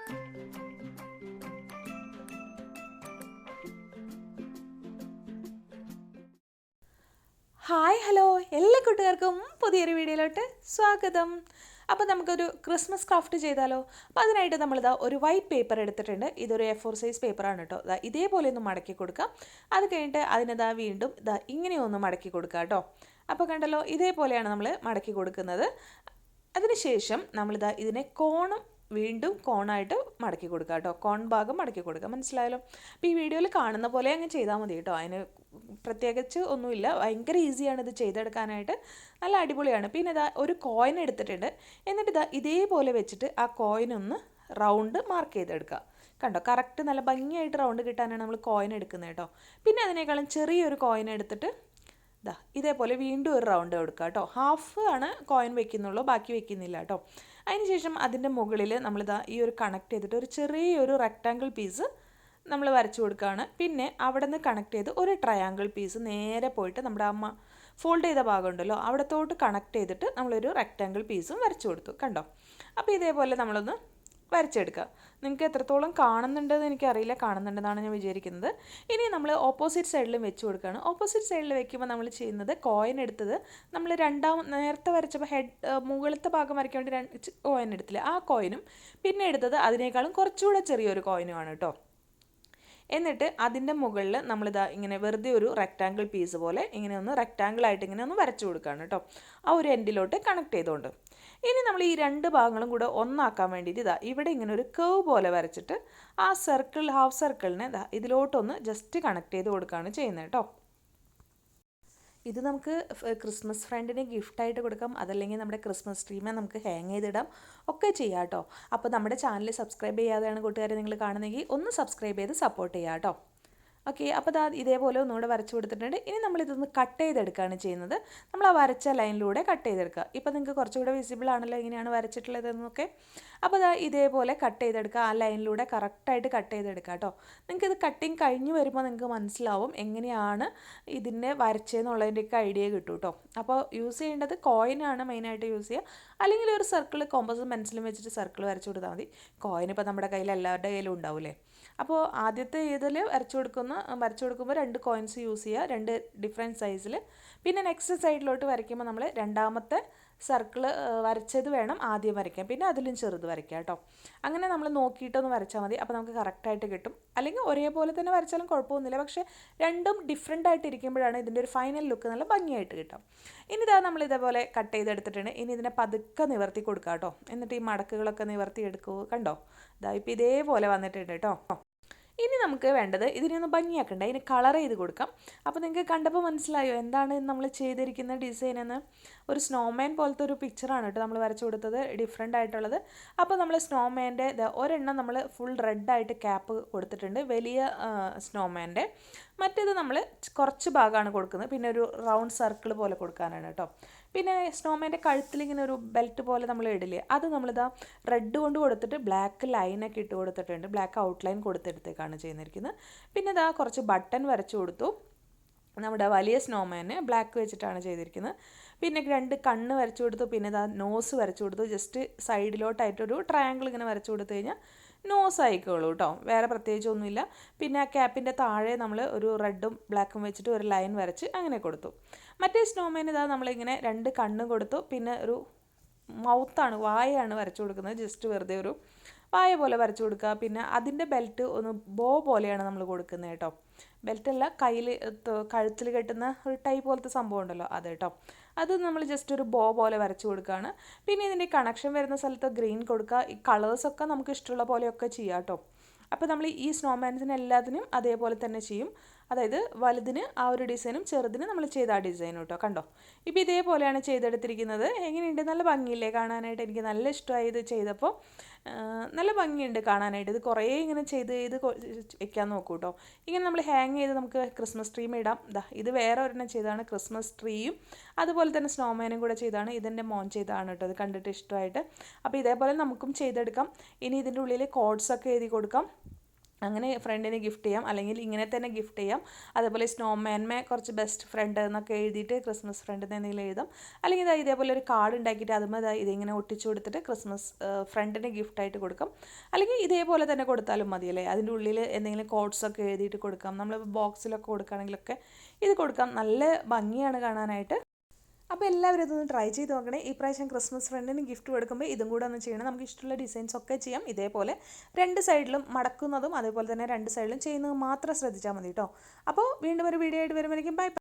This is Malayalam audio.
ഹായ് ഹലോ എല്ലാ കൂട്ടുകാർക്കും പുതിയൊരു വീഡിയോയിലോട്ട് സ്വാഗതം. അപ്പോൾ നമുക്കൊരു ക്രിസ്മസ് ക്രാഫ്റ്റ് ചെയ്താലോ? അപ്പോൾ അതിനായിട്ട് നമ്മളിതാ ഒരു വൈറ്റ് പേപ്പർ എടുത്തിട്ടുണ്ട്. ഇതൊരു A4 സൈസ് പേപ്പറാണ് കേട്ടോ. ഇതേപോലെ ഒന്ന് മടക്കി കൊടുക്കാം. അത് കഴിഞ്ഞിട്ട് അതിനിതാ വീണ്ടും ഇങ്ങനെയൊന്ന് മടക്കി കൊടുക്കാം കേട്ടോ. അപ്പോൾ കണ്ടല്ലോ, ഇതേപോലെയാണ് നമ്മൾ മടക്കി കൊടുക്കുന്നത്. അതിനുശേഷം നമ്മളിതാ ഇതിനെ വീണ്ടും കോണായിട്ട് മടക്കി കൊടുക്കുക കേട്ടോ. കോൺ ഭാഗം മടക്കി കൊടുക്കുക, മനസ്സിലായല്ലോ? അപ്പോൾ ഈ വീഡിയോയിൽ കാണുന്ന പോലെ അങ്ങ് ചെയ്താൽ മതി കേട്ടോ. അതിന് പ്രത്യേകിച്ച് ഒന്നുമില്ല, ഭയങ്കര ഈസിയാണ് ഇത് ചെയ്തെടുക്കാനായിട്ട്, നല്ല അടിപൊളിയാണ്. പിന്നെ ഒരു കോയിൻ എടുത്തിട്ടുണ്ട്. എന്നിട്ട് ഇതേപോലെ വെച്ചിട്ട് ആ കോയിനൊന്ന് റൗണ്ട് മാർക്ക് ചെയ്തെടുക്കുക. കണ്ടോ, കറക്റ്റ് നല്ല ഭംഗിയായിട്ട് റൗണ്ട് കിട്ടാനാണ് നമ്മൾ കോയിൻ എടുക്കുന്നത് കേട്ടോ. പിന്നെ അതിനേക്കാളും ചെറിയൊരു കോയിൻ എടുത്തിട്ട് ഇതേപോലെ വീണ്ടും ഒരു റൗണ്ട് കൊടുക്കുക കേട്ടോ. ഹാഫ് ആണ് കോയിൻ വെക്കുന്നുള്ളൂ, ബാക്കി വെക്കുന്നില്ല കേട്ടോ. അതിനുശേഷം അതിൻ്റെ മുകളിൽ ഈ ഒരു കണക്ട് ചെയ്തിട്ട് ഒരു ചെറിയൊരു റെക്റ്റാങ്കിൾ പീസ് നമ്മൾ വരച്ചു കൊടുക്കുകയാണ്. പിന്നെ അവിടെ നിന്ന് കണക്ട് ചെയ്ത് ഒരു ട്രയാങ്കിൾ പീസ് നേരെ പോയിട്ട് നമ്മുടെ ഫോൾഡ് ചെയ്ത ഭാഗം ഉണ്ടല്ലോ, അവിടത്തോട്ട് കണക്ട് ചെയ്തിട്ട് നമ്മളൊരു റെക്റ്റാങ്കിൾ പീസും വരച്ചു കൊടുത്തു. കണ്ടോ? അപ്പോൾ ഇതേപോലെ നമ്മളൊന്ന് വരച്ചെടുക്കുക. നിങ്ങൾക്ക് എത്രത്തോളം കാണുന്നുണ്ടെന്ന് എനിക്കറിയില്ല, കാണുന്നുണ്ടെന്നാണ് ഞാൻ വിചാരിക്കുന്നത്. ഇനി നമ്മൾ ഓപ്പോസിറ്റ് സൈഡിലും വെച്ച് കൊടുക്കുകയാണ്. ഓപ്പോസിറ്റ് സൈഡിൽ വെക്കുമ്പോൾ നമ്മൾ ചെയ്യുന്നത്, കോയിൻ എടുത്തത് നമ്മൾ നേരത്തെ വരച്ചപ്പോൾ മുകളിലത്തെ ഭാഗം വരയ്ക്കാൻ വേണ്ടി കോയിൻ എടുത്തില്ല, ആ കോയിനും പിന്നെ എടുത്തത് അതിനേക്കാളും കുറച്ചുകൂടെ ചെറിയൊരു കോയിനുമാണ് കേട്ടോ. എന്നിട്ട് അതിൻ്റെ മുകളിൽ ഇങ്ങനെ വെറുതെ ഒരു റെക്റ്റാങ്കിൾ പീസ് പോലെ ഇങ്ങനെ ഒന്ന് റെക്റ്റാങ്കിളായിട്ട് ഇങ്ങനെ ഒന്ന് വരച്ചു കൊടുക്കുകയാണ് കേട്ടോ, ആ ഒരു എൻഡിലോട്ട് കണക്ട് ചെയ്തുകൊണ്ട്. ഇനി നമ്മൾ ഈ രണ്ട് ഭാഗങ്ങളും കൂടെ ഒന്നാക്കാൻ വേണ്ടിയിട്ട് ഇവിടെ ഇങ്ങനെ ഒരു കർവ് പോലെ വരച്ചിട്ട് ആ ഹാഫ് സർക്കിളിനെ ഇതിലോട്ടൊന്ന് ജസ്റ്റ് കണക്ട് ചെയ്ത് കൊടുക്കുകയാണ് ചെയ്യുന്നത് കേട്ടോ. ഇത് നമുക്ക് ക്രിസ്മസ് ഫ്രണ്ടിന് ഗിഫ്റ്റായിട്ട് കൊടുക്കാം, അതല്ലെങ്കിൽ നമ്മുടെ ക്രിസ്മസ് ട്രീമേ നമുക്ക് ഹാങ് ചെയ്തിടാം, ഒക്കെ ചെയ്യാം കേട്ടോ. അപ്പോൾ നമ്മുടെ ചാനൽ സബ്സ്ക്രൈബ് ചെയ്യാതെയാണ് കൂട്ടുകാരെ നിങ്ങൾ കാണുന്നെങ്കിൽ ഒന്ന് സബ്സ്ക്രൈബ് ചെയ്ത് സപ്പോർട്ട് ചെയ്യാം കേട്ടോ. ഓക്കെ, അപ്പോൾ ഇതേപോലെ ഒന്നുകൂടെ വരച്ചു കൊടുത്തിട്ടുണ്ട്. ഇനി നമ്മളിതൊന്ന് കട്ട് ചെയ്തെടുക്കുകയാണ് ചെയ്യുന്നത്. നമ്മൾ ആ വരച്ച ലൈനിലൂടെ കട്ട് ചെയ്തെടുക്കുക. ഇപ്പോൾ നിങ്ങൾക്ക് കുറച്ചുകൂടെ വിസിബിൾ ആണല്ലോ എങ്ങനെയാണ് വരച്ചിട്ടുള്ളതെന്നൊക്കെ. അപ്പോൾ ഇതേപോലെ കട്ട് ചെയ്തെടുക്കുക, ആ ലൈനിലൂടെ കറക്റ്റായിട്ട് കട്ട് ചെയ്തെടുക്കുക കേട്ടോ. നിങ്ങൾക്കിത് കട്ടിങ് കഴിഞ്ഞ് വരുമ്പോൾ നിങ്ങൾക്ക് മനസ്സിലാവും എങ്ങനെയാണ് ഇതിനെ വരച്ചതെന്നുള്ളതിൻ്റെയൊക്കെ ഐഡിയ കിട്ടും കേട്ടോ. അപ്പോൾ യൂസ് ചെയ്യേണ്ടത് കോയിനാണ് മെയിനായിട്ട് യൂസ് ചെയ്യുക, അല്ലെങ്കിൽ ഒരു സർക്കിൾ കോമ്പസും പെൻസിലും വെച്ചിട്ട് സർക്കിൾ വരച്ചു കൊടുത്താൽ മതി. കോയിൻ ഇപ്പോൾ നമ്മുടെ കയ്യിൽ എല്ലാവരുടെ കയ്യിലും ഉണ്ടാവില്ലേ. അപ്പോൾ ആദ്യത്തെ ഇതിൽ വരച്ചു കൊടുക്കുമ്പോൾ 2 കോയിൻസ് യൂസ് ചെയ്യുക, 2 ഡിഫറെൻറ്റ് സൈസിൽ. പിന്നെ നെക്സ്റ്റ് സൈഡിലോട്ട് വരയ്ക്കുമ്പോൾ നമ്മൾ രണ്ടാമത്തെ സർക്കിൾ വരച്ചത് വേണം ആദ്യം വരയ്ക്കാൻ, പിന്നെ അതിലും ചെറുത് വരയ്ക്കുക കേട്ടോ. അങ്ങനെ നമ്മൾ നോക്കിയിട്ടൊന്ന് വരച്ചാൽ മതി, അപ്പോൾ നമുക്ക് കറക്റ്റായിട്ട് കിട്ടും. അല്ലെങ്കിൽ ഒരേപോലെ തന്നെ വരച്ചാലും കുഴപ്പമൊന്നുമില്ല, പക്ഷേ രണ്ടും ഡിഫറെൻ്റ് ആയിട്ട് ഇരിക്കുമ്പോഴാണ് ഇതിൻ്റെ ഒരു ഫൈനൽ ലുക്ക് നല്ല ഭംഗിയായിട്ട് കിട്ടും. ഇനി നമ്മൾ ഇതേപോലെ കട്ട് ചെയ്തെടുത്തിട്ടുണ്ട്. ഇനി ഇതിനെ പതുക്കെ നിവർത്തി കൊടുക്കുക കേട്ടോ. എന്നിട്ട് ഈ മടക്കുകളൊക്കെ നിവർത്തി എടുക്കുക. കണ്ടോ, ഇപ്പോൾ ഇതേപോലെ വന്നിട്ടുണ്ട് കേട്ടോ. ഇനി നമുക്ക് വേണ്ടത് ഇതിനൊന്ന് ഭംഗിയാക്കണ്ട, ഇതിന് കളർ ചെയ്ത് കൊടുക്കാം. അപ്പോൾ നിങ്ങൾക്ക് കണ്ടപ്പോൾ മനസ്സിലായോ എന്താണ് നമ്മൾ ചെയ്തിരിക്കുന്ന ഡിസൈൻ എന്ന്? ഒരു സ്നോമാൻ പോലത്തെ ഒരു പിക്ചറാണ് കേട്ടോ നമ്മൾ വരച്ചു കൊടുത്തത്, ഡിഫറെൻ്റ് ആയിട്ടുള്ളത്. അപ്പോൾ നമ്മൾ സ്നോമാൻ്റെ ഒരെണ്ണം നമ്മൾ ഫുൾ റെഡായിട്ട് ക്യാപ്പ് കൊടുത്തിട്ടുണ്ട്, വലിയ സ്നോമാൻ്റെ. മറ്റേത് നമ്മൾ കുറച്ച് ഭാഗമാണ് കൊടുക്കുന്നത്, പിന്നെ ഒരു റൗണ്ട് സർക്കിൾ പോലെ കൊടുക്കാനാണ് കേട്ടോ. പിന്നെ സ്നോമാൻ്റെ കഴുത്തിൽ ഇങ്ങനെ ഒരു ബെൽറ്റ് പോലെ നമ്മൾ ഇടില്ലേ, അത് റെഡ് കൊണ്ട് കൊടുത്തിട്ട് ബ്ലാക്ക് ലൈനൊക്കെ ഇട്ട് കൊടുത്തിട്ടുണ്ട്, ബ്ലാക്ക് ഔട്ട്ലൈൻ കൊടുത്തെടുത്തേക്കാണ് ചെയ്തിരിക്കുന്നത്. പിന്നെ കുറച്ച് ബട്ടൺ വരച്ചു കൊടുത്തു. നമ്മുടെ വലിയ സ്നോമാന് ബ്ലാക്ക് വെച്ചിട്ടാണ് ചെയ്തിരിക്കുന്നത്. പിന്നെ 2 കണ്ണ് വരച്ചു കൊടുത്തു. പിന്നെ നോസ് വരച്ചു കൊടുത്തു. ജസ്റ്റ് സൈഡിലോട്ടായിട്ടൊരു ട്രയാങ്കിൾ ഇങ്ങനെ വരച്ചു കൊടുത്തു കഴിഞ്ഞാൽ നോസ് ആയിക്കോളൂ കേട്ടോ, വേറെ പ്രത്യേകിച്ചൊന്നുമില്ല. പിന്നെ ആ ക്യാപ്പിൻ്റെ താഴെ നമ്മൾ ഒരു റെഡും ബ്ലാക്കും വെച്ചിട്ട് ഒരു ലൈൻ വരച്ച് അങ്ങനെ കൊടുത്തു. മറ്റേ സ്നോമാൻ നമ്മളിങ്ങനെ 2 കണ്ണ് കൊടുത്തു. പിന്നെ ഒരു വായാണ് വരച്ചു കൊടുക്കുന്നത്, ജസ്റ്റ് വെറുതെ ഒരു വായ പോലെ വരച്ചു കൊടുക്കുക. പിന്നെ അതിൻ്റെ ബെൽറ്റ് ഒന്ന് ബോ പോലെയാണ് നമ്മൾ കൊടുക്കുന്നത് കേട്ടോ. ബെൽറ്റല്ല, കഴുത്തിൽ കെട്ടുന്ന ഒരു ടൈ പോലത്തെ സംഭവം ഉണ്ടല്ലോ, അത് കേട്ടോ. അത് നമ്മൾ ജസ്റ്റ് ഒരു ബോ പോലെ വരച്ചു കൊടുക്കുകയാണ്. പിന്നെ ഇതിൻ്റെ കണക്ഷൻ വരുന്ന സ്ഥലത്ത് ഗ്രീൻ കൊടുക്കുക. ഈ കളേഴ്സൊക്കെ നമുക്ക് ഇഷ്ടമുള്ള പോലെയൊക്കെ ചെയ്യാം കേട്ടോ. അപ്പോൾ നമ്മൾ ഈ സ്നോമാൻസിന് എല്ലാത്തിനും അതേപോലെ തന്നെ ചെയ്യും. അതായത് വലുതിന് ആ ഒരു ഡിസൈനും ചെറുതിന് നമ്മൾ ചെയ്ത ആ ഡിസൈനും കേട്ടോ. കണ്ടോ, ഇപ്പോൾ ഇതേപോലെയാണ് ചെയ്തെടുത്തിരിക്കുന്നത്. എങ്ങനെയുണ്ട്? നല്ല ഭംഗിയില്ലേ കാണാനായിട്ട്? എനിക്ക് നല്ല ഇഷ്ടമായി ഇത് ചെയ്തപ്പോൾ, നല്ല ഭംഗിയുണ്ട് കാണാനായിട്ട്. ഇത് കുറേ ഇങ്ങനെ ചെയ്ത് വെക്കാൻ നോക്കൂ കേട്ടോ. ഇങ്ങനെ നമ്മൾ ഹാങ് ചെയ്ത് നമുക്ക് ക്രിസ്മസ് ട്രീം ഇടാം. ഇത് വേറെ ഒരെണ്ണം ചെയ്താണ്, ക്രിസ്മസ് ട്രീയും അതുപോലെ തന്നെ സ്നോമാനും കൂടെ ചെയ്താണ്. ഇതെൻ്റെ മോൻ ചെയ്തതാണ് കേട്ടോ, ഇത് കണ്ടിട്ട് ഇഷ്ടമായിട്ട്. അപ്പോൾ ഇതേപോലെ നമുക്കും ചെയ്തെടുക്കാം. ഇനി ഇതിൻ്റെ ഉള്ളിൽ കോഡ്സൊക്കെ എഴുതി കൊടുക്കാം. അങ്ങനെ ഫ്രണ്ടിന് ഗിഫ്റ്റ് ചെയ്യാം, അല്ലെങ്കിൽ ഇങ്ങനെ തന്നെ ഗിഫ്റ്റ് ചെയ്യാം. അതേപോലെ സ്നോമാൻമേ കുറച്ച് ബെസ്റ്റ് ഫ്രണ്ട് എന്നൊക്കെ എഴുതിയിട്ട് ക്രിസ്മസ് ഫ്രണ്ട് എന്തെങ്കിലും എഴുതാം. അല്ലെങ്കിൽ ഇതേപോലെ ഒരു കാർഡ് ഉണ്ടാക്കിയിട്ട് അതുമ്പോൾ ഇതിങ്ങനെ ഒട്ടിച്ചു കൊടുത്തിട്ട് ക്രിസ്മസ് ഫ്രണ്ടിന് ഗിഫ്റ്റായിട്ട് കൊടുക്കാം. അല്ലെങ്കിൽ ഇതേപോലെ തന്നെ കൊടുത്താലും മതിയല്ലേ. അതിൻ്റെ ഉള്ളിൽ എന്തെങ്കിലും കോഡ്സൊക്കെ എഴുതിയിട്ട് കൊടുക്കാം. നമ്മൾ ബോക്സിലൊക്കെ കൊടുക്കുകയാണെങ്കിലൊക്കെ ഇത് കൊടുക്കാം. നല്ല ഭംഗിയാണ് കാണാനായിട്ട്. അപ്പോൾ എല്ലാവരും ഇതൊന്ന് ട്രൈ ചെയ്ത് നോക്കണേ. ഈ പ്രാവശ്യം ക്രിസ്മസ് ഫ്രണ്ടിന് ഗിഫ്റ്റ് കൊടുക്കുമ്പോൾ ഇതും കൂടെ ഒന്ന് ചെയ്യണം. നമുക്ക് ഇഷ്ടമുള്ള ഡിസൈൻസ് ഒക്കെ ചെയ്യാം. ഇതേപോലെ രണ്ട് സൈഡിലും മടക്കുന്നതും അതേപോലെ തന്നെ രണ്ട് സൈഡിലും ചെയ്യുന്നത് മാത്രം ശ്രദ്ധിച്ചാൽ മതി കേട്ടോ. അപ്പോൾ വീണ്ടും ഒരു വീഡിയോ ആയിട്ട് വരുമ്പോഴേക്കും ബൈ.